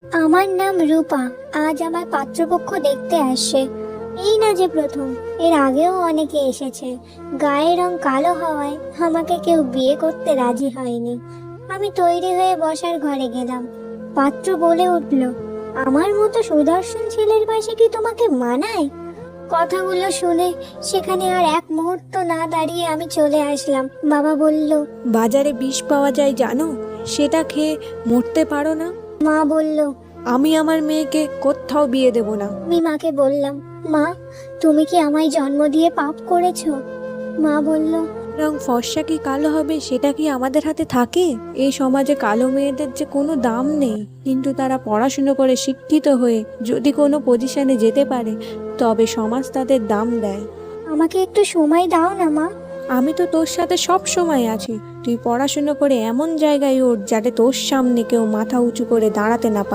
আমার নাম রূপা। আজ আমার পাত্রপক্ষ দেখতে আসছে। এই না যে প্রথম, এর আগেও অনেকে এসেছে। গায়ের রং কালো হওয়ায় আমাকে কেউ বিয়ে করতে রাজি হয়নি। আমি তৈরি হয়ে বসার ঘরে গেলাম। পাত্র বলে উঠল, আমার মতো সুদর্শন ছেলের পাশে কি তোমাকে মানায়? কথাগুলো শুনে সেখানে আর এক মুহূর্ত না দাঁড়িয়ে আমি চলে আসলাম। বাবা বলল, বাজারে বিষ পাওয়া যায় জানো, সেটা খেয়ে মরতে পারো না। মা বলল। আমি আমার মেয়েকে কোথাও বিয়ে দেব না। আমি মাকে বললাম, মা, তুমি কি আমায় জন্ম দিয়ে পাপ করেছো? মা বলল, রং ফর্সা কি কালো হবে সেটা কি আমাদের হাতে থাকে? এই সমাজে কালো মেয়েদের যে কোনো দাম নেই, কিন্তু তারা পড়াশুনো করে শিক্ষিত হয়ে যদি কোনো পজিশনে যেতে পারে তবে সমাজ তাদের দাম দেয়। আমাকে একটু সময় দাও না মা। আমি তো তোর সাথে সব সময় আছি। তুই পড়াশুনো করে এমন জায়গায় ওঠ যাতে তোর সামনে কেউ মাথা উঁচু করে দাঁড়াতে না পারে।